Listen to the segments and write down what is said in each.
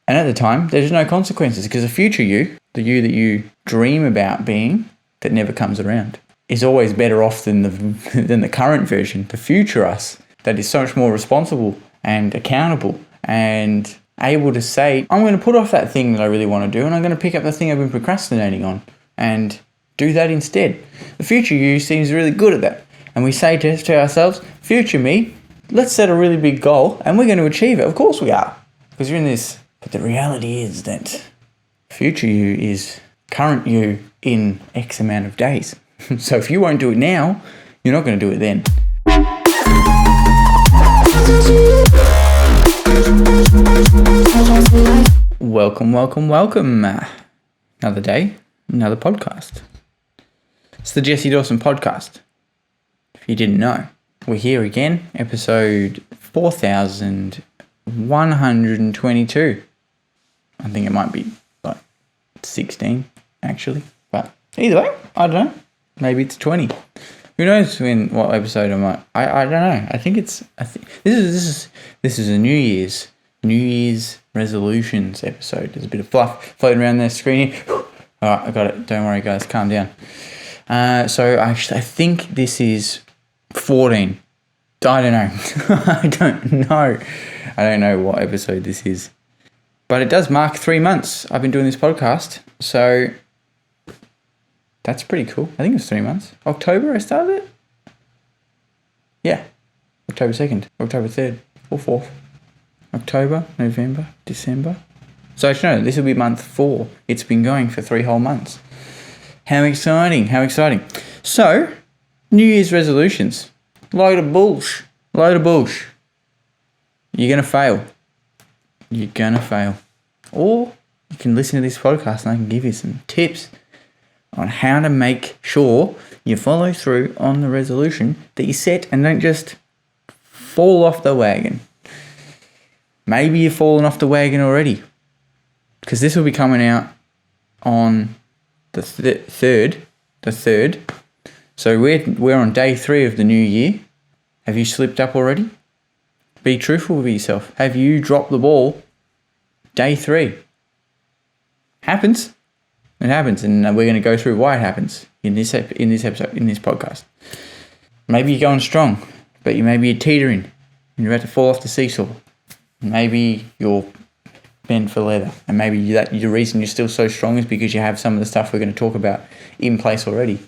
And at the time, there's no consequences because the future you, the you that you dream about being that never comes around, is always better off than the current version, the future us, that is so much more responsible and accountable and able to say, I'm going to put off that thing that I really want to do and I'm going to pick up the thing I've been procrastinating on and do that instead. The future you seems really good at that. And we say to ourselves, future me, let's set a really big goal and we're going to achieve it. Of course we are, because you're in this. But the reality is that future you is current you in X amount of days. So if you won't do it now, you're not going to do it then. Welcome. Another day, another podcast. It's the Jesse Dawson podcast. If you didn't know, we're here again, episode 4122. I think it might be like 16, actually. But either way, I don't know. Maybe it's 20. Who knows what episode I might? I don't know. I think this is a New Year's resolutions episode. There's a bit of fluff floating around the screen here. All right, I got it. Don't worry, guys. Calm down. So actually, I think this is 14. I don't know. I don't know what episode this is. But it does mark 3 months I've been doing this podcast. So that's pretty cool. I think it was 3 months. October I started it? Yeah. October 2nd, October 3rd, or 4th. October, November, December. So no, this will be month 4. It's been going for 3 whole months. How exciting. So, New Year's resolutions. Load of bullsh. You're going to fail. Or you can listen to this podcast and I can give you some tips on how to make sure you follow through on the resolution that you set and don't just fall off the wagon. Maybe you've fallen off the wagon already, because this will be coming out on the third. So we're on day 3 of the new year. Have you slipped up already? Be truthful with yourself. Have you dropped the ball? Day 3. Happens. It happens, and we're going to go through why it happens in this episode, in this podcast. Maybe you're going strong, but maybe you're teetering, and you're about to fall off the seesaw. Maybe you're bent for leather, and maybe the reason you're still so strong is because you have some of the stuff we're going to talk about in place already.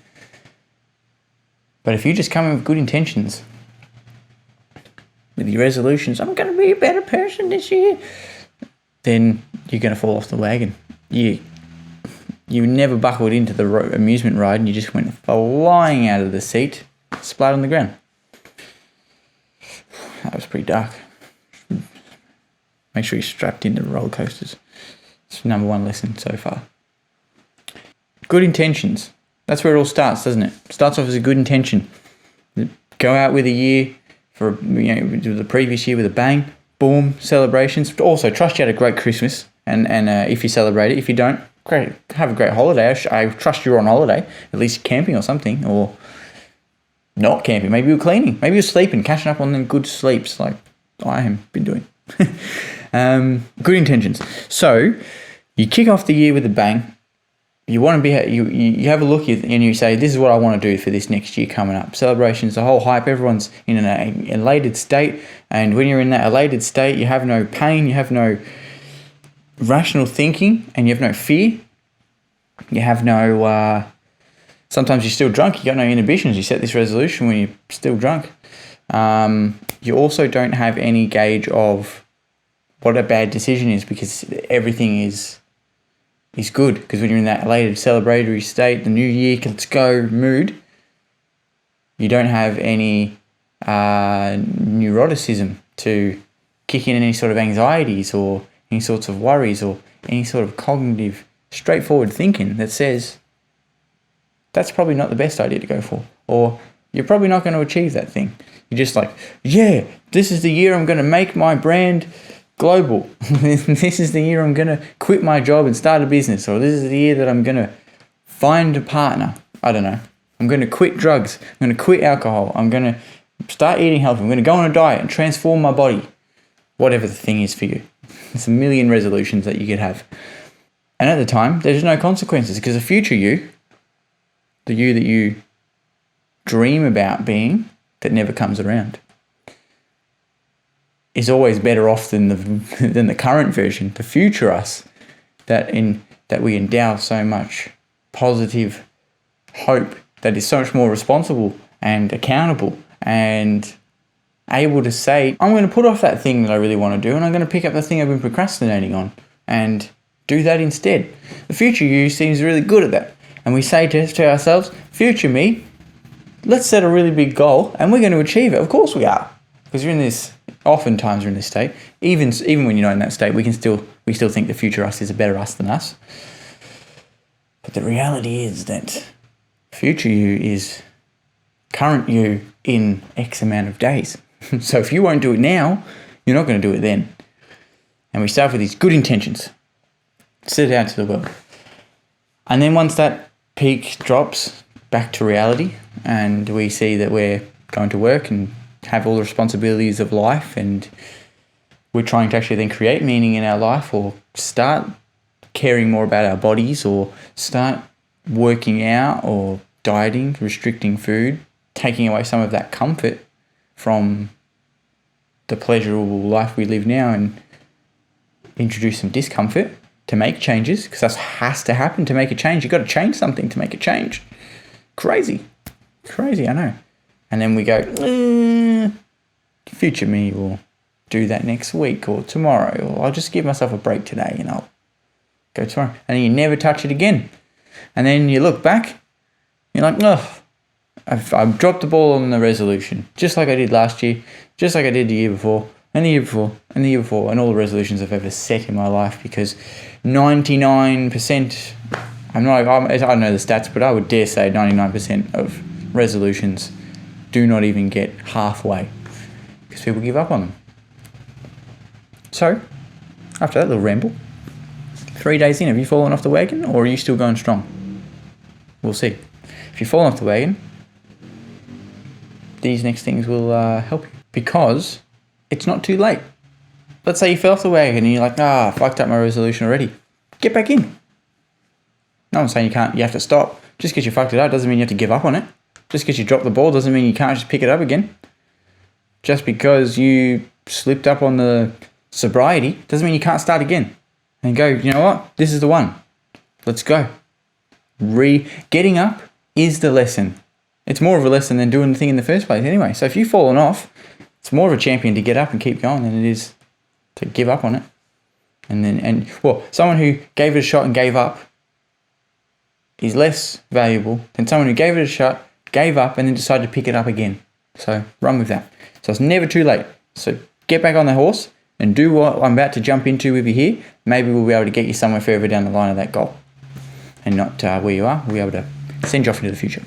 But if you just come in with good intentions, with your resolutions, I'm going to be a better person this year, then you're going to fall off the wagon. You never buckled into the amusement ride and you just went flying out of the seat, splat on the ground. That was pretty dark. Make sure you're strapped into roller coasters. It's the number 1 lesson so far. Good intentions. That's where it all starts, doesn't it? It starts off as a good intention. Go out with a year for the previous year with a bang. Boom, celebrations. Also, trust you had a great Christmas, and if you celebrate it, if you don't, great, have a great holiday. I trust you're on holiday, at least camping or something, or not camping. Maybe you're cleaning, maybe you're sleeping, catching up on them good sleeps like I have been doing. Good intentions. So you kick off the year with a bang. You want to be, you have a look and you say, this is what I want to do for this next year coming up. Celebrations, the whole hype, everyone's in an elated state. And when you're in that elated state, you have no pain, you have no rational thinking, and you have no fear. You have no, sometimes you're still drunk, you got no inhibitions. You set this resolution when you're still drunk. You also don't have any gauge of what a bad decision is, because everything is good, because when you're in that elated celebratory state, the new year, let's go mood, you don't have any neuroticism to kick in any sort of anxieties or any sorts of worries or any sort of cognitive straightforward thinking that says that's probably not the best idea to go for, or you're probably not going to achieve that thing. You're just like, yeah, this is the year I'm going to make my brand global. This is the year I'm going to quit my job and start a business, or this is the year that I'm going to find a partner. I don't know. I'm going to quit drugs. I'm going to quit alcohol. I'm going to start eating healthy. I'm going to go on a diet and transform my body. Whatever the thing is for you. There's a million resolutions that you could have. And at the time, there's no consequences because the future you, the you that you dream about being that never comes around, is always better off than the current version, the future us, that we endow so much positive hope, that is so much more responsible and accountable and able to say, I'm going to put off that thing that I really want to do and I'm going to pick up the thing I've been procrastinating on and do that instead. The future you seems really good at that. And we say to ourselves, future me, let's set a really big goal and we're going to achieve it. Of course we are. Because oftentimes you're in this state. Even when you're not in that state, we still think the future us is a better us than us. But the reality is that future you is current you in X amount of days. So if you won't do it now, you're not going to do it then. And we start with these good intentions. Set it out to the world. And then once that peak drops back to reality and we see that we're going to work and have all the responsibilities of life and we're trying to actually then create meaning in our life or start caring more about our bodies or start working out or dieting, restricting food, taking away some of that comfort from the pleasurable life we live now and introduce some discomfort to make changes, because that has to happen to make a change. You've got to change something to make a change. Crazy, I know. And then we go, future me will do that next week or tomorrow, or I'll just give myself a break today and I'll go tomorrow. And then you never touch it again. And then you look back, you're like, I've dropped the ball on the resolution, just like I did last year, just like I did the year before, and the year before, and the year before, and all the resolutions I've ever set in my life, because 99%, I don't know the stats, but I would dare say 99% of resolutions do not even get halfway because people give up on them. So, after that little ramble, 3 days in, have you fallen off the wagon or are you still going strong? We'll see. If you've fallen off the wagon, these next things will help you, because it's not too late. Let's say you fell off the wagon and you're like, I fucked up my resolution already. Get back in. No one's saying you have to stop. Just because you fucked it up doesn't mean you have to give up on it. Just because you dropped the ball doesn't mean you can't just pick it up again. Just because you slipped up on the sobriety doesn't mean you can't start again. And go, you know what? This is the one. Let's go. Getting up is the lesson. It's more of a lesson than doing the thing in the first place anyway. So if you've fallen off, it's more of a champion to get up and keep going than it is to give up on it. Someone who gave it a shot and gave up is less valuable than someone who gave it a shot, gave up, and then decided to pick it up again. So run with that. So it's never too late. So get back on the horse and do what I'm about to jump into with you here. Maybe we'll be able to get you somewhere further down the line of that goal and not where you are. We'll be able to send you off into the future.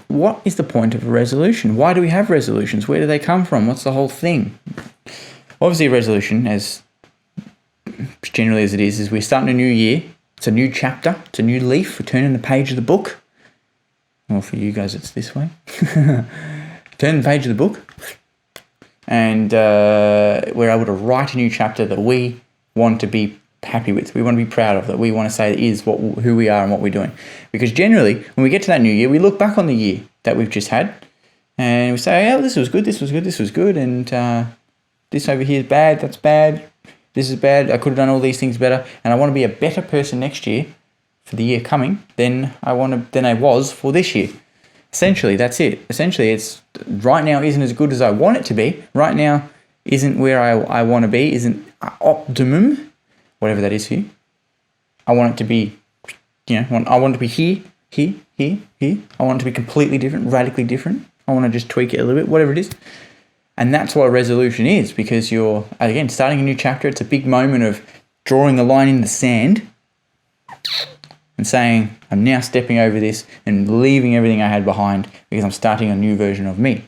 What is the point of a resolution? Why do we have resolutions? Where do they come from? What's the whole thing? Obviously, a resolution, as generally as it is we're starting a new year. It's a new chapter. It's a new leaf. We're turning the page of the book. Well, for you guys, it's this way. Turn the page of the book. And we're able to write a new chapter that we want to be happy with. We want to be proud of, that we want to say is who we are and what we're doing. Because generally, when we get to that new year, we look back on the year that we've just had and we say, this was good, this was good, this was good, and this over here is bad, that's bad, this is bad, I could have done all these things better, and I want to be a better person next year for the year coming than I was for this year. Essentially, that's it. Essentially, it's right now isn't as good as I want it to be. Right now isn't where I want to be, isn't optimum, whatever that is for you. I want it to be, I want it to be here. I want it to be completely different, radically different. I want to just tweak it a little bit, whatever it is. And that's what a resolution is, because you're, again, starting a new chapter. It's a big moment of drawing a line in the sand and saying, I'm now stepping over this and leaving everything I had behind because I'm starting a new version of me.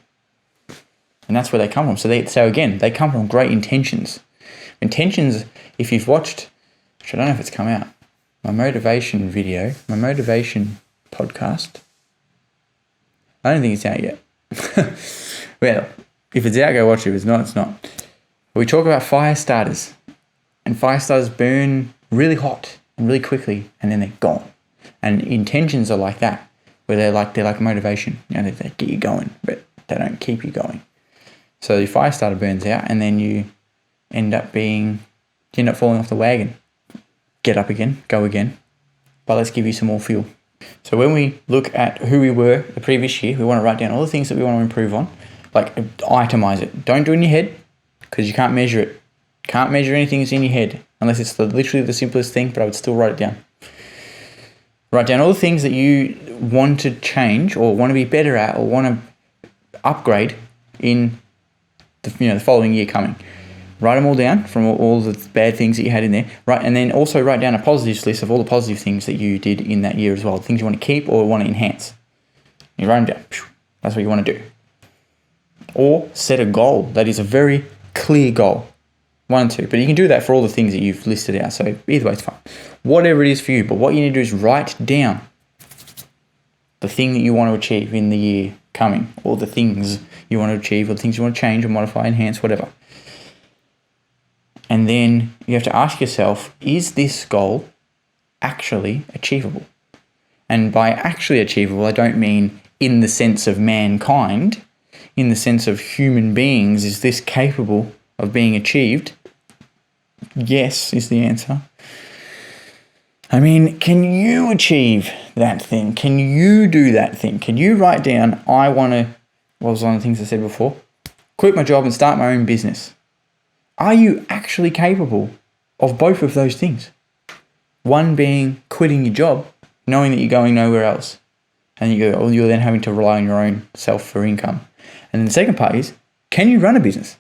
And that's where they come from. So again, they come from great intentions. Intentions, if you've watched, which I don't know if it's come out, my motivation video, my motivation podcast, I don't think it's out yet. Well, if it's out, go watch it. If it's not, it's not. We talk about fire starters. And fire starters burn really hot and really quickly, and then they're gone. And intentions are like that, where they're like motivation. They get you going, but they don't keep you going. So your fire starter burns out, and then you end up falling off the wagon. Get up again, go again. But let's give you some more fuel. So when we look at who we were the previous year, we want to write down all the things that we want to improve on. Like, itemize it. Don't do it in your head, because you can't measure it. Can't measure anything that's in your head, unless it's literally the simplest thing, but I would still write it down. Write down all the things that you want to change or want to be better at or want to upgrade in the following year coming. Write them all down from all the bad things that you had in there. Right, and then also write down a positives list of all the positive things that you did in that year as well. Things you want to keep or want to enhance. You write them down. That's what you want to do. Or set a goal that is a very clear goal. 1 and 2. But you can do that for all the things that you've listed out. So either way, it's fine. Whatever it is for you. But what you need to do is write down the thing that you want to achieve in the year coming, or the things you want to achieve, or the things you want to change or modify, enhance, whatever. And then you have to ask yourself, is this goal actually achievable? And by actually achievable, I don't mean in the sense of mankind. In the sense of human beings, is this capable of being achieved? Yes, is the answer. I mean, can you achieve that thing? Can you do that thing? Can you write down, what was one of the things I said before? Quit my job and start my own business. Are you actually capable of both of those things? One being quitting your job, knowing that you're going nowhere else, and you're then having to rely on your own self for income. And then the second part is, can you run a business?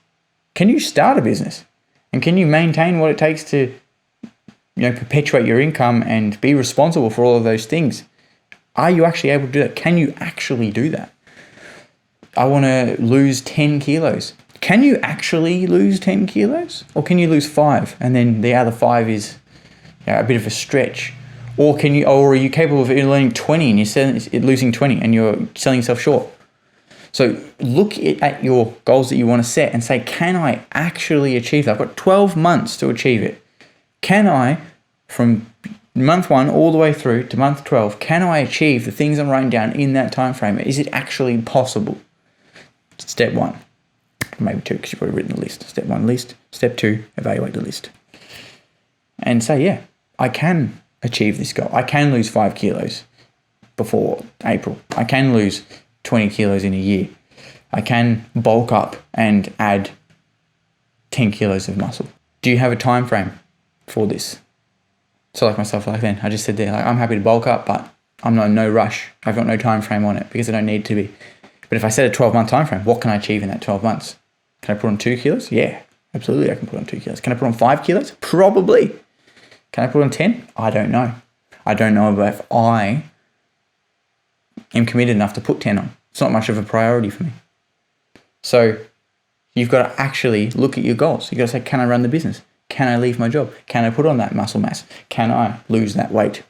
Can you start a business? And can you maintain what it takes to perpetuate your income and be responsible for all of those things? Are you actually able to do that? Can you actually do that? I want to lose 10 kilos. Can you actually lose 10 kilos? Or can you lose 5 and then the other 5 is a bit of a stretch? Or are you capable of learning 20 and you're losing 20 and you're selling yourself short? So look at your goals that you want to set and say, can I actually achieve that? I've got 12 months to achieve it. Can I, from month 1 all the way through to month 12, can I achieve the things I'm writing down in that time frame? Is it actually possible? Step 1. Maybe 2, because you've already written the list. Step 1, list. Step 2, evaluate the list. And say, yeah, I can achieve this goal. I can lose 5 kilos before April. I can lose 20 kilos in a year. I can bulk up and add 10 kilos of muscle. Do you have a time frame for this? So like myself, like then, I just said there, I'm happy to bulk up, but I'm not in no rush. I've got no time frame on it because I don't need to be. But if I set a 12-month time frame, what can I achieve in that 12 months? Can I put on 2 kilos? Yeah, absolutely I can put on 2 kilos. Can I put on 5 kilos? Probably. Can I put on 10? I don't know. I don't know if I am committed enough to put 10 on. It's not much of a priority for me. So you've got to actually look at your goals. You've got to say, can I run the business? Can I leave my job? Can I put on that muscle mass? Can I lose that weight?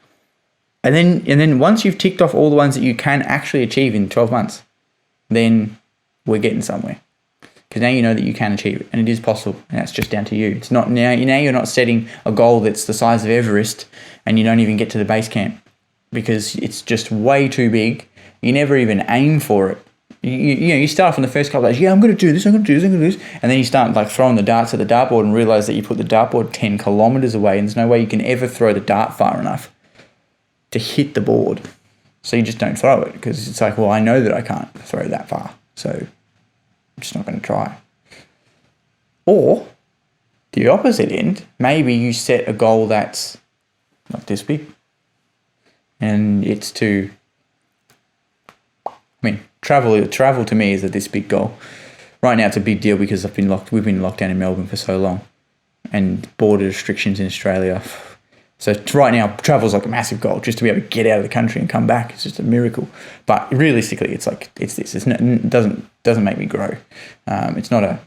And then once you've ticked off all the ones that you can actually achieve in 12 months, then we're getting somewhere. Because now you know that you can achieve it, and it is possible, and that's just down to you. It's not now you're not setting a goal that's the size of Everest, and you don't even get to the base camp because it's just way too big. You never even aim for it. You start off on the first couple of days, I'm going to do this, I'm going to do this, I'm going to do this, and then you start throwing the darts at the dartboard and realize that you put the dartboard 10 kilometers away, and there's no way you can ever throw the dart far enough to hit the board. So you just don't throw it because it's like, well, I know that I can't throw that far, so I'm just not going to try. Or the opposite end, maybe you set a goal that's not this big, and it's to, travel to me is this big goal. Right now it's a big deal because we've been locked down in Melbourne for so long, and border restrictions in Australia. So right now, travel's like a massive goal, just to be able to get out of the country and come back. It's just a miracle. But realistically, it's this. It doesn't make me grow. It's not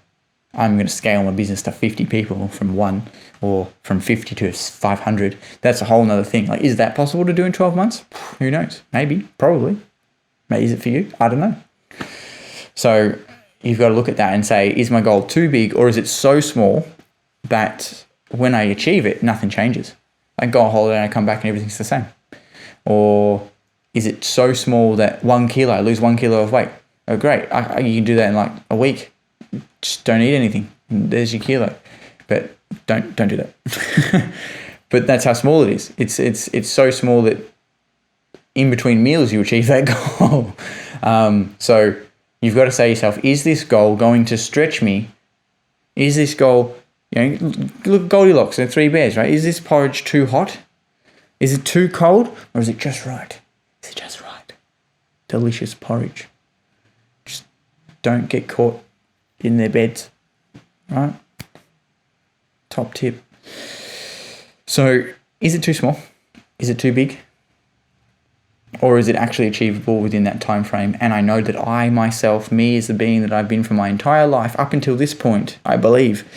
I'm going to scale my business to 50 people from 1 or from 50 to 500. That's a whole nother thing. Is that possible to do in 12 months? Who knows? Maybe, probably. Maybe is it for you? I don't know. So you've got to look at that and say, is my goal too big, or is it so small that when I achieve it, nothing changes. I go on holiday and I come back and everything's the same. Or is it so small that 1 kilo, I lose 1 kilo of weight? Oh, great. You can do that in like a week. Just don't eat anything. There's your kilo. But don't do that. But that's how small it is. It's so small that in between meals you achieve that goal. So you've got to say to yourself, is this goal going to stretch me? Is this goal, look at Goldilocks, the 3 bears, right? Is this porridge too hot? Is it too cold? Or is it just right? Is it just right? Delicious porridge. Just don't get caught in their beds, right? Top tip. So is it too small? Is it too big? Or is it actually achievable within that time frame? And I know that I myself, me as the being that I've been for my entire life up until this point, I believe,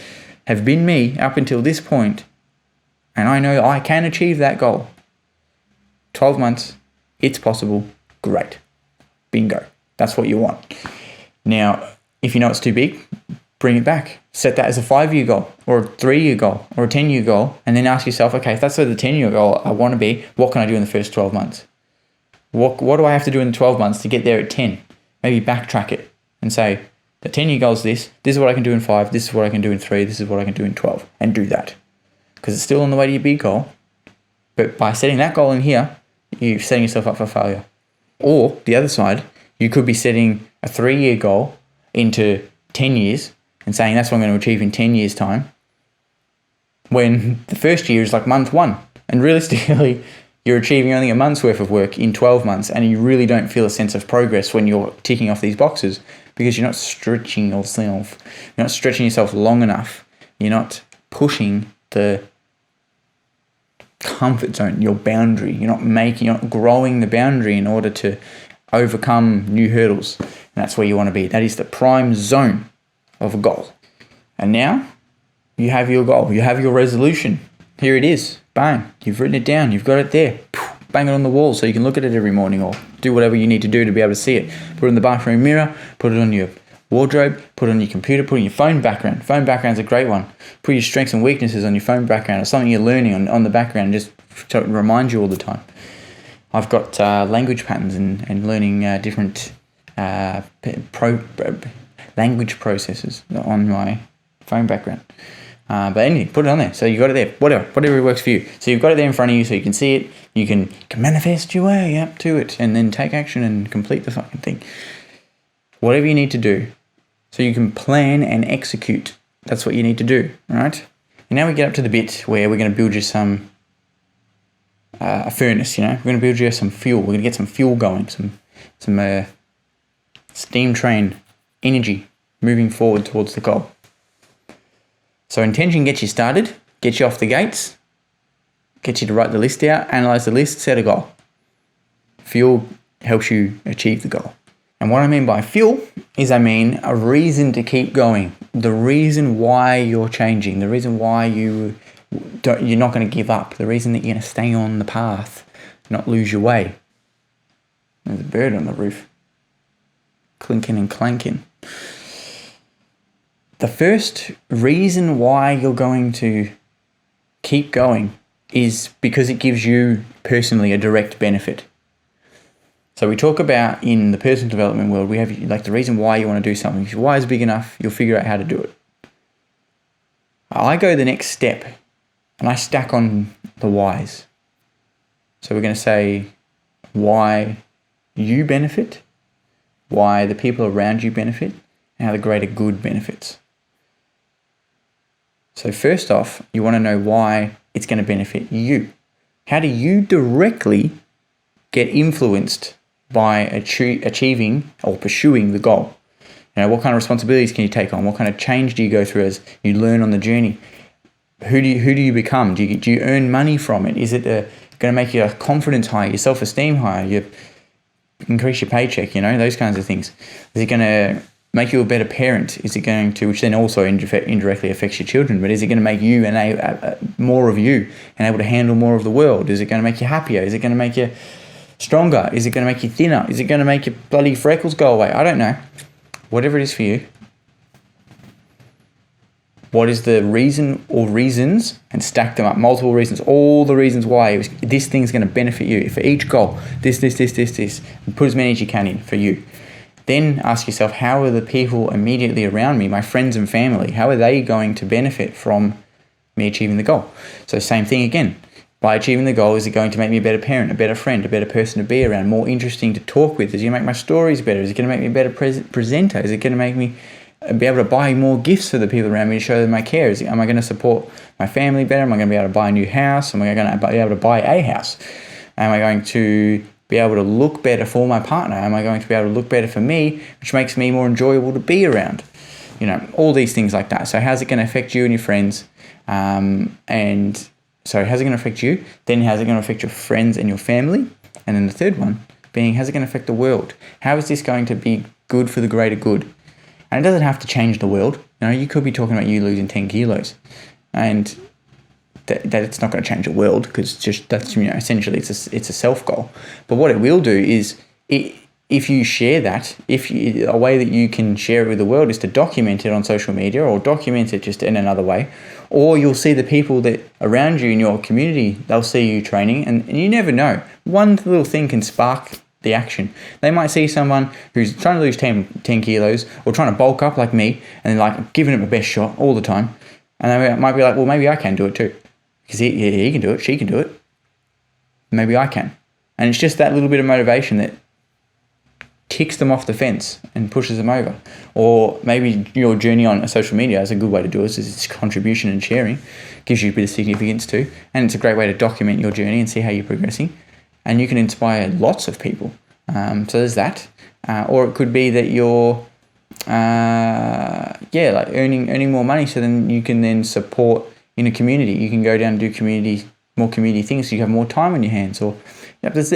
have been me up until this point, and I know I can achieve that goal. 12 months, it's possible, great. Bingo. That's what you want. Now, if you know it's too big, bring it back. Set that as a 5-year goal or a 3-year goal or a 10-year goal, and then ask yourself, okay, if that's the 10-year goal I want to be, what can I do in the first 12 months? What do I have to do in the 12 months to get there at 10? Maybe backtrack it and say, the 10-year goal is this is what I can do in 5, this is what I can do in 3, this is what I can do in 12, and do that. Because it's still on the way to your big goal, but by setting that goal in here, you're setting yourself up for failure. Or, the other side, you could be setting a 3-year goal into 10 years and saying that's what I'm going to achieve in 10 years' time, when the first year is like month 1. And realistically, you're achieving only a month's worth of work in 12 months, and you really don't feel a sense of progress when you're ticking off these boxes because you're not stretching yourself. You're not stretching yourself long enough. You're not pushing the comfort zone, your boundary. You're not growing the boundary in order to overcome new hurdles. And that's where you want to be. That is the prime zone of a goal. And now you have your goal. You have your resolution. Here it is. Bang. You've written it down. You've got it there. Bang it on the wall so you can look at it every morning, or do whatever you need to do to be able to see it. Put it in the bathroom mirror. Put it on your wardrobe. Put it on your computer. Put it on your phone background. Phone background's a great one. Put your strengths and weaknesses on your phone background, or something you're learning on the background, just to remind you all the time. I've got language patterns and learning different language processes on my phone background. But anyway, put it on there. So you got it there. Whatever works for you. So you've got it there in front of you so you can see it. You can manifest your way up to it and then take action and complete the fucking thing. Whatever you need to do so you can plan and execute. That's what you need to do, right? And now we get up to the bit where we're going to build you some a furnace, We're going to build you some fuel. We're going to get some fuel going, some steam train energy moving forward towards the goal. So intention gets you started, gets you off the gates, gets you to write the list out, analyze the list, set a goal. Fuel helps you achieve the goal. And what I mean by fuel is a reason to keep going. The reason why you're changing, the reason why you're not going to give up, the reason that you're going to stay on the path, not lose your way. There's a bird on the roof, clinking and clanking. The first reason why you're going to keep going is because it gives you personally a direct benefit. So we talk about in the personal development world, we have like the reason why you want to do something. If your why is big enough, you'll figure out how to do it. I go the next step and I stack on the whys. So we're going to say why you benefit, why the people around you benefit, and how the greater good benefits. So first off, you want to know why it's going to benefit you. How do you directly get influenced by achieving or pursuing the goal? What kind of responsibilities can you take on? What kind of change do you go through as you learn on the journey? Who do you become? Do you earn money from it? Is it going to make your confidence higher, your self-esteem higher, you increase your paycheck, those kinds of things? Is it going to make you a better parent? Is it going to, which then also indirectly affects your children, but is it going to make you more of you and able to handle more of the world? Is it going to make you happier? Is it going to make you stronger? Is it going to make you thinner? Is it going to make your bloody freckles go away? I don't know. Whatever it is for you, what is the reason or reasons, and stack them up, multiple reasons, all the reasons why this thing's going to benefit you. For each goal, this, and put as many as you can in for you. Then ask yourself, how are the people immediately around me, my friends and family, how are they going to benefit from me achieving the goal? So same thing again. By achieving the goal, is it going to make me a better parent, a better friend, a better person to be around, more interesting to talk with? Is it going to make my stories better? Is it going to make me a better presenter? Is it going to make me be able to buy more gifts for the people around me to show them I care? Am I going to support my family better? Am I going to be able to buy a new house? Am I going to be able to buy a house? Am I going to be able to look better for my partner? Am I going to be able to look better for me, which makes me more enjoyable to be around? All these things like that. So how's it going to affect you and your friends? How's it going to affect you? Then how's it going to affect your friends and your family? And then the third one being, how's it going to affect the world? How is this going to be good for the greater good? And it doesn't have to change the world. You could be talking about you losing 10 kilos, and that it's not going to change the world, because that's essentially it's a self goal. But what it will do is, if you share that, a way that you can share it with the world is to document it on social media, or document it just in another way. Or you'll see the people that around you in your community, they'll see you training, and you never know. One little thing can spark the action. They might see someone who's trying to lose 10 kilos, or trying to bulk up like me, and like giving it my best shot all the time. And they might be like, well, maybe I can do it too. Because he can do it, she can do it. Maybe I can. And it's just that little bit of motivation that kicks them off the fence and pushes them over. Or maybe your journey on social media is a good way to do it. It's contribution and sharing. Gives you a bit of significance too. And it's a great way to document your journey and see how you're progressing. And you can inspire lots of people. So there's that. Or it could be that you're earning more money, so then you can then support in a community. You can go down and do more community things, so you have more time on your hands. Or there's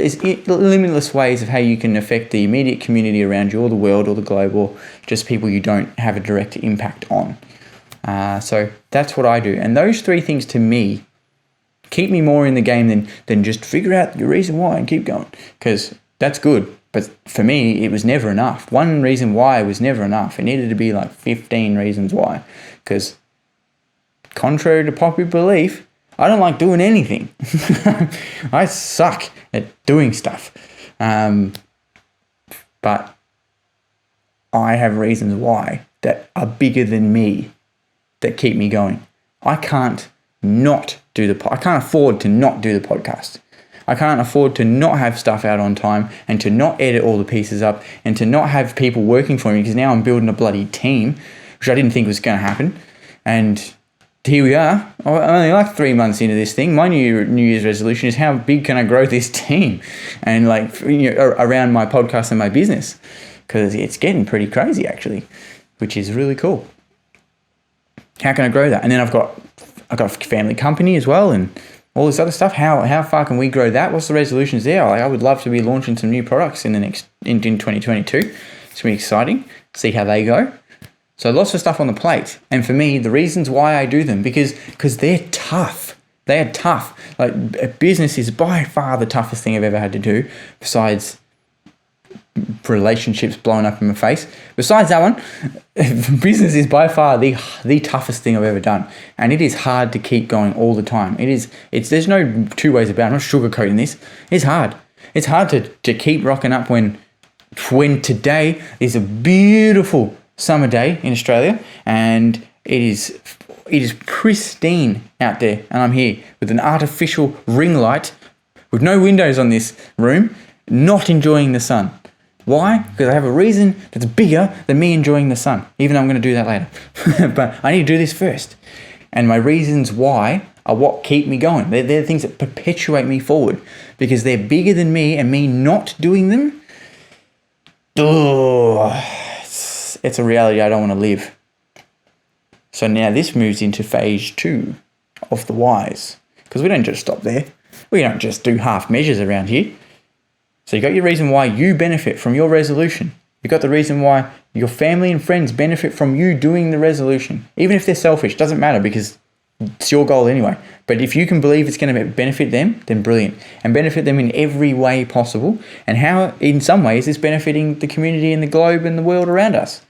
limitless ways of how you can affect the immediate community around you, or the world, or the globe, or just people you don't have a direct impact on. So that's what I do. And those three things to me keep me more in the game than just figure out your reason why and keep going. Because that's good. But for me, it was never enough. One reason why was never enough. It needed to be like 15 reasons why. Because contrary to popular belief, I don't like doing anything. I suck at doing stuff. But I have reasons why that are bigger than me that keep me going. I can't afford to not do the podcast. I can't afford to not have stuff out on time, and to not edit all the pieces up, and to not have people working for me, because now I'm building a bloody team, which I didn't think was going to happen. And here we are. I'm only like 3 months into this thing. My New Year's resolution is, how big can I grow this team and around my podcast and my business, because it's getting pretty crazy actually, which is really cool. How can I grow that? And then I've got a family company as well, and all this other stuff. How far can we grow that? What's the resolutions there? I would love to be launching some new products in 2022. It's going to be exciting. See how they go. So lots of stuff on the plate. And for me, the reasons why I do them, because they're tough. They are tough. Like, a business is by far the toughest thing I've ever had to do, besides relationships blowing up in my face. Besides that one, business is by far the toughest thing I've ever done, and it is hard to keep going all the time. There's no two ways about it. I'm not sugarcoating this. It's hard. It's hard to keep rocking up when today is a beautiful summer day in Australia, and it is pristine out there, and I'm here with an artificial ring light with no windows on this room, not enjoying the sun. Why? Because I have a reason that's bigger than me enjoying the sun, even though I'm going to do that later. But I need to do this first. And my reasons why are what keep me going. They're the things that perpetuate me forward, because they're bigger than me, and me not doing them, it's a reality I don't want to live. So now this moves into phase 2 of the whys, because we don't just stop there. We don't just do half measures around here. So you got your reason why you benefit from your resolution. You got the reason why your family and friends benefit from you doing the resolution. Even if they're selfish, doesn't matter, because it's your goal anyway. But if you can believe it's going to benefit them, then brilliant. And benefit them in every way possible. And how, in some ways, is benefiting the community and the globe and the world around us.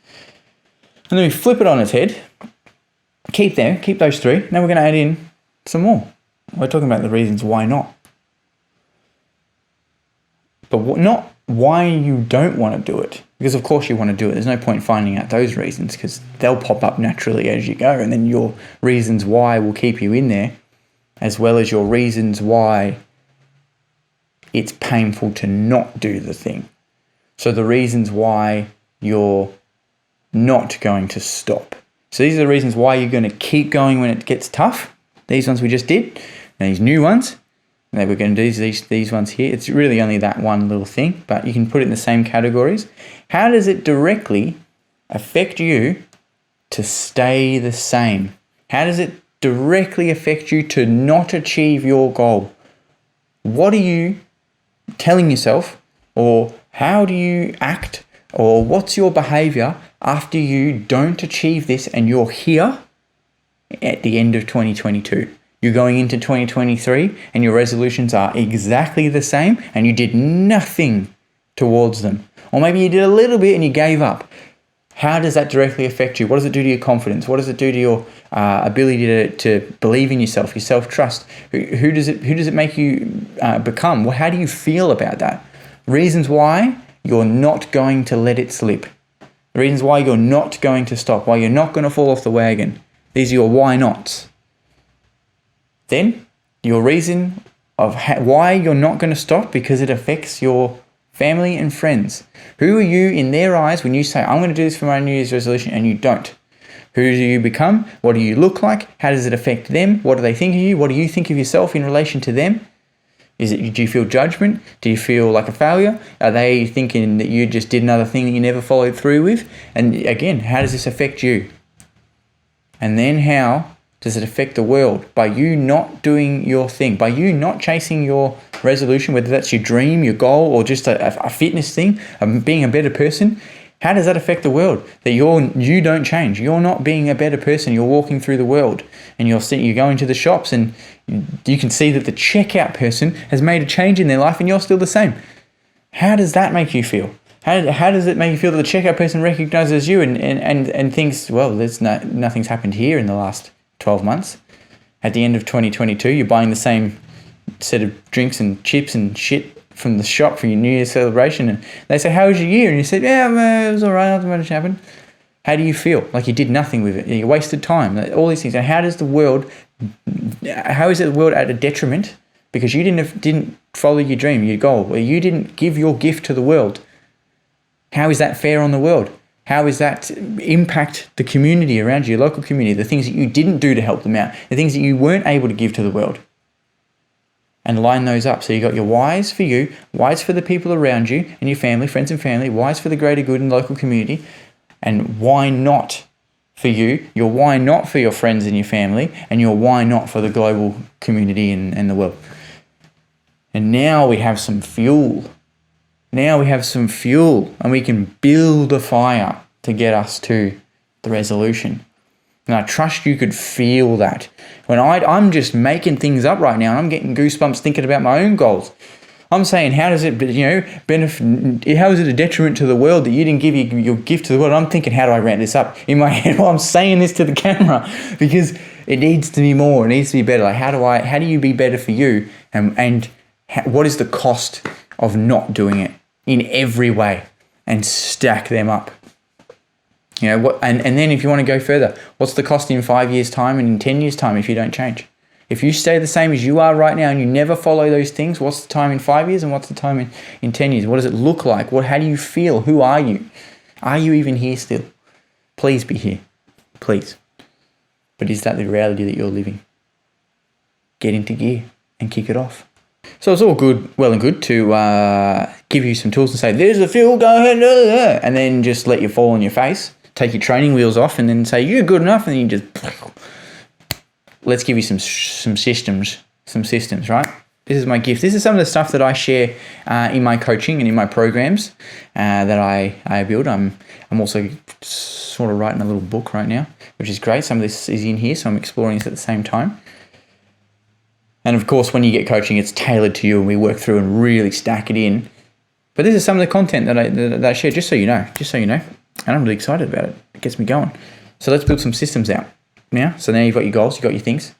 And then we flip it on its head. keep those 3. Now we're going to add in some more. We're talking about the reasons why not. But not why you don't want to do it. Because of course you want to do it. There's no point finding out those reasons because they'll pop up naturally as you go. And then your reasons why will keep you in there, as well as your reasons why it's painful to not do the thing. So the reasons why you're not going to stop. So these are the reasons why you're going to keep going when it gets tough. These ones we just did. And these new ones. And we're going to do these ones here. It's really only that one little thing, but you can put it in the same categories. How does it directly affect you to stay the same? How does it directly affect you to not achieve your goal? What are you telling yourself, or how do you act, or what's your behavior after you don't achieve this and you're here at the end of 2022? You're going into 2023 and your resolutions are exactly the same and you did nothing towards them. Or maybe you did a little bit and you gave up. How does that directly affect you? What does it do to your confidence? What does it do to your ability to believe in yourself, your self-trust? Who does it make you become? Well, how do you feel about that? Reasons why you're not going to let it slip. The reasons why you're not going to stop, why you're not going to fall off the wagon. These are your why nots. Then your reason of why you're not going to stop, because it affects your family and friends. Who are you in their eyes when you say, I'm going to do this for my New Year's resolution, and you don't? Who do you become? What do you look like? How does it affect them? What do they think of you? What do you think of yourself in relation to them? Do you feel judgment? Do you feel like a failure? Are they thinking that you just did another thing that you never followed through with? And again, how does this affect you? And then how does it affect the world? By you not doing your thing, by you not chasing your resolution, whether that's your dream, your goal, or just a fitness thing, being a better person, how does that affect the world? That you don't change. You're not being a better person. You're walking through the world and you're going to the shops and you can see that the checkout person has made a change in their life and you're still the same. How does that make you feel? How does it make you feel that the checkout person recognizes you and thinks, well, nothing's happened here in the last 12 months. At the end of 2022, you're buying the same set of drinks and chips and shit from the shop for your New Year's celebration, and they say, how was your year? And you said, yeah, it was all right, nothing much happened. How do you feel? Like you did nothing with it. You wasted time. All these things. And how is the world at a detriment because you didn't follow your dream, your goal, or you didn't give your gift to the world? How is that fair on the world? How does that impact the community around you, your local community, the things that you didn't do to help them out, the things that you weren't able to give to the world? And line those up. So you got your whys for you, whys for the people around you and your family, friends and family, whys for the greater good and local community, and why not for you, your why not for your friends and your family, and your why not for the global community and the world. And now we have some fuel. And we can build a fire to get us to the resolution. And I trust you could feel that. When I'm just making things up right now and I'm getting goosebumps thinking about my own goals. I'm saying, how does it, benefit? How is it a detriment to the world that you didn't give your gift to the world? I'm thinking, how do I ramp this up in my head while I'm saying this to the camera? Because it needs to be more. It needs to be better. Like, how do you be better for you? And what is the cost of not doing it in every way? And stack them up. And then if you want to go further, what's the cost in 5 years' time and in 10 years' time if you don't change? If you stay the same as you are right now and you never follow those things, what's the time in 5 years and what's the time in 10 years? What does it look like? How do you feel? Who are you? Are you even here still? Please be here. Please. But is that the reality that you're living? Get into gear and kick it off. So it's all well and good to give you some tools and say, there's the fuel, go ahead, and then just let you fall on your face, take your training wheels off, and then say, you're good enough, and then you just, let's give you some systems, right? This is my gift. This is some of the stuff that I share in my coaching and in my programs that I build. I'm also sort of writing a little book right now, which is great. Some of this is in here, so I'm exploring this at the same time. And of course, when you get coaching, it's tailored to you and we work through and really stack it in. But this is some of the content that I share, just so you know. And I'm really excited about it. It gets me going. So let's build some systems out. now. So now you've got your goals, you've got your things.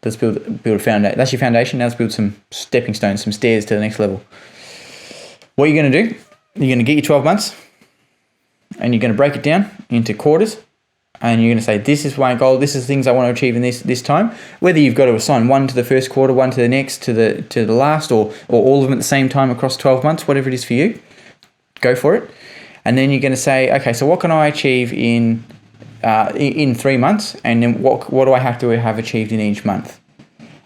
Let's build a foundation. That's your foundation. Now let's build some stepping stones, some stairs to the next level. What are you going to do? You're going to get your 12 months and you're going to break it down into quarters. And you're going to say, this is my goal. This is the things I want to achieve in this time. Whether you've got to assign one to the first quarter, one to the next, to the last, or all of them at the same time across 12 months, whatever it is for you, go for it. And then you're going to say, okay, so what can I achieve in 3 months? And then what do I have to have achieved in each month?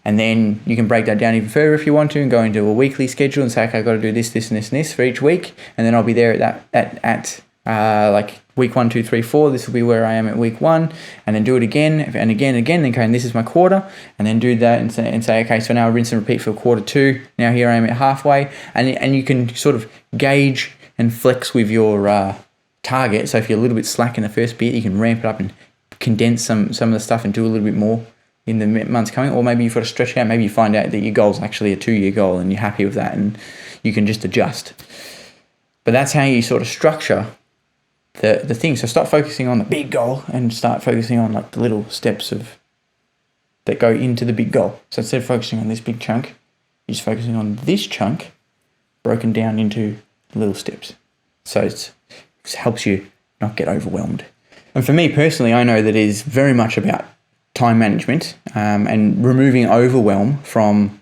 And then you can break that down even further if you want to and go into a weekly schedule and say, okay, I've got to do this, this, and this, and this for each week. And then I'll be there at like week 1, 2, 3, 4. This will be where I am at week 1, and then do it again and again and again. Then go, and this is my quarter, and then do that and say, okay, so now I rinse and repeat for quarter 2. Now here I am at halfway, and you can sort of gauge and flex with your target. So if you're a little bit slack in the first bit, you can ramp it up and condense some of the stuff and do a little bit more in the months coming. Or maybe you've got to stretch it out. Maybe you find out that your goal is actually a 2-year goal and you're happy with that, and you can just adjust. But that's how you sort of structure the thing. So stop focusing on the big goal and start focusing on like the little steps that go into the big goal. So instead of focusing on this big chunk, you're just focusing on this chunk broken down into little steps. So it helps you not get overwhelmed. And for me personally, I know that it is very much about time management and removing overwhelm from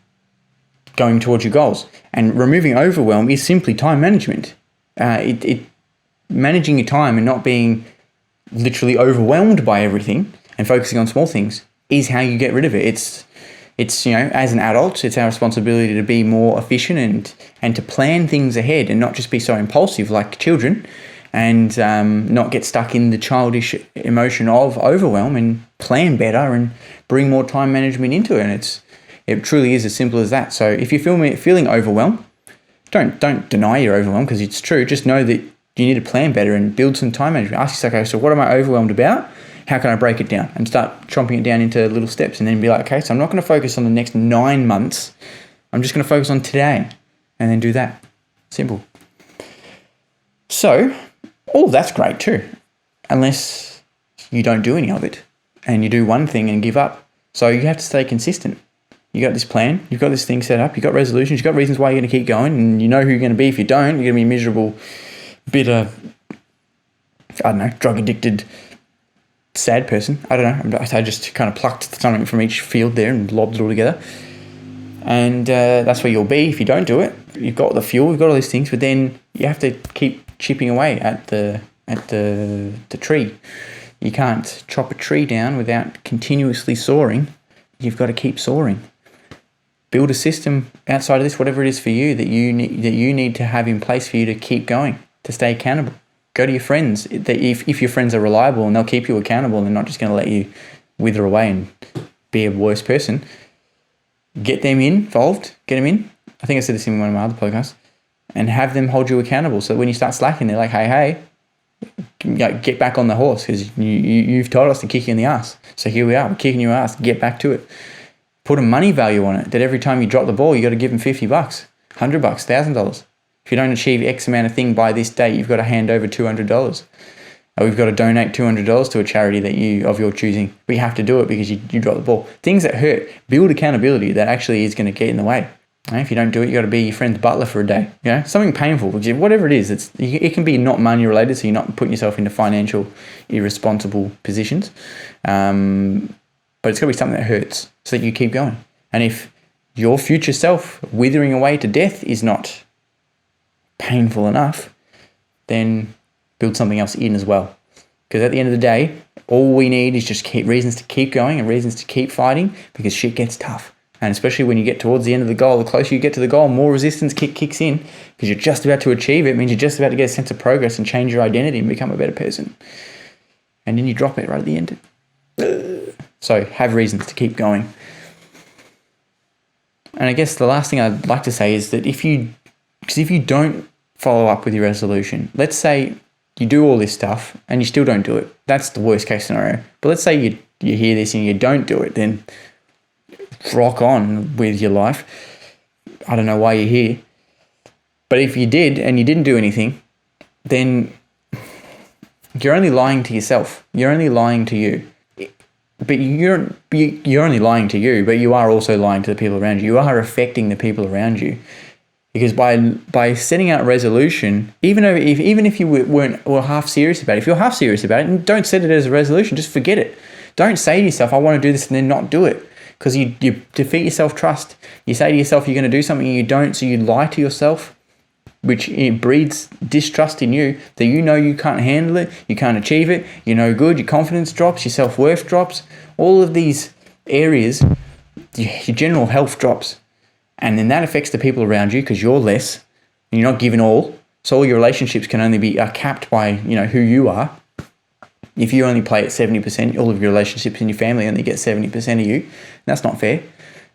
going towards your goals. And removing overwhelm is simply time management. Managing your time and not being literally overwhelmed by everything and focusing on small things is how you get rid of it. It's as an adult, it's our responsibility to be more efficient and to plan things ahead and not just be so impulsive like children, and not get stuck in the childish emotion of overwhelm, and plan better and bring more time management into it. And it truly is as simple as that. So if you're feeling overwhelmed, don't deny you're overwhelmed, because it's true. Just know that you need to plan better and build some time management. Ask yourself, okay, so what am I overwhelmed about? How can I break it down? And start chomping it down into little steps, and then be like, okay, so I'm not going to focus on the next 9 months. I'm just going to focus on today, and then do that. Simple. So all that's great too, unless you don't do any of it and you do one thing and give up. So you have to stay consistent. You got this plan, you've got this thing set up, you've got resolutions, you've got reasons why you're going to keep going, and you know who you're going to be if you don't. You're going to be a miserable, bitter, drug addicted, sad person. I don't know. I just kind of plucked something from each field there and lobbed it all together. And that's where you'll be if you don't do it. You've got the fuel, you've got all these things, but then you have to keep chipping away at the tree. You can't chop a tree down without continuously soaring. You've got to keep soaring. Build a system outside of this, whatever it is for you that you need to have in place for you to keep going, to stay accountable. Go to your friends. If your friends are reliable and they'll keep you accountable and they're not just going to let you wither away and be a worse person, get them involved. Get them in. I think I said this in one of my other podcasts. And have them hold you accountable, so that when you start slacking, they're like, hey, get back on the horse, because you've told us to kick you in the ass. So here we are, we're kicking your ass. Get back to it. Put a money value on it, that every time you drop the ball, you got to give them $50, $100, $1,000. If you don't achieve X amount of thing by this date, you've got to hand over $200. Or we've got to donate $200 to a charity of your choosing. We have to do it because you dropped the ball. Things that hurt, build accountability that actually is going to get in the way. If you don't do it, you got to be your friend's butler for a day. Something painful, whatever it is. It can be not money related, so you're not putting yourself into financial irresponsible positions. But it's got to be something that hurts, so that you keep going. And if your future self withering away to death is not painful enough, then build something else in as well. Because at the end of the day, all we need is just reasons to keep going and reasons to keep fighting, because shit gets tough. And especially when you get towards the end of the goal, the closer you get to the goal, more resistance kicks in, because you're just about to achieve it. It means you're just about to get a sense of progress and change your identity and become a better person. And then you drop it right at the end. So have reasons to keep going. And I guess the last thing I'd like to say is that if you don't follow up with your resolution, let's say you do all this stuff and you still don't do it. That's the worst case scenario. But let's say you hear this and you don't do it, then rock on with your life. I don't know why you're here. But if you did and you didn't do anything, then you're only lying to yourself. You're only lying to you. but you're only lying to you, but you are also lying to the people around you. You are affecting the people around you. Because by setting out resolution, even if you were half serious about it, if you're half serious about it, don't set it as a resolution, just forget it. Don't say to yourself, I want to do this, and then not do it. Because you defeat your self-trust. You say to yourself you're going to do something and you don't, so you lie to yourself, which it breeds distrust in you, that you know you can't handle it, you can't achieve it, you're no good, your confidence drops, your self-worth drops, all of these areas, your general health drops. And then that affects the people around you because you're less and you're not giving all. So all your relationships can only are capped by, who you are. If you only play at 70%, all of your relationships in your family only get 70% of you. That's not fair.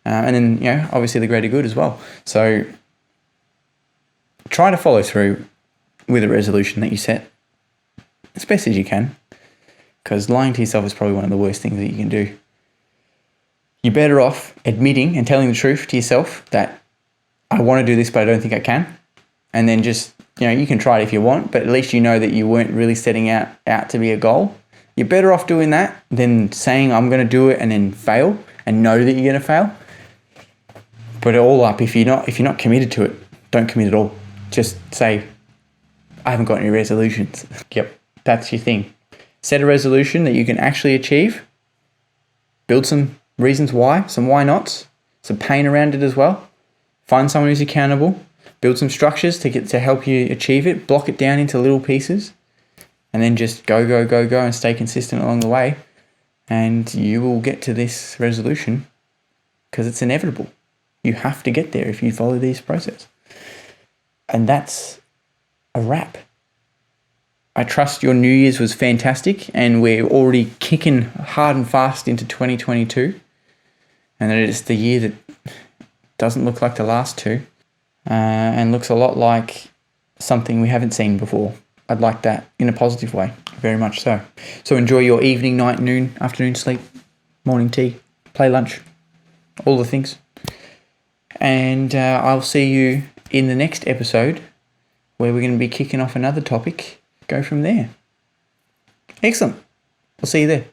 And then, obviously the greater good as well. So try to follow through with a resolution that you set as best as you can, because lying to yourself is probably one of the worst things that you can do. You're better off admitting and telling the truth to yourself that I want to do this, but I don't think I can. And then just, you can try it if you want, but at least you know that you weren't really setting out to be a goal. You're better off doing that than saying I'm going to do it and then fail and know that you're going to fail. Put it all up. If you're not committed to it, don't commit at all. Just say, I haven't got any resolutions. Yep, that's your thing. Set a resolution that you can actually achieve. Build some reasons why, some why nots, some pain around it as well. Find someone who's accountable. Build some structures to help you achieve it. Block it down into little pieces. And then just go and stay consistent along the way. And you will get to this resolution because it's inevitable. You have to get there if you follow this process. And that's a wrap. I trust your New Year's was fantastic and we're already kicking hard and fast into 2022. And that it's the year that doesn't look like the last two and looks a lot like something we haven't seen before. I'd like that in a positive way, very much so. So enjoy your evening, night, noon, afternoon sleep, morning tea, play lunch, all the things. And I'll see you in the next episode where we're going to be kicking off another topic. Go from there. Excellent. I'll see you there.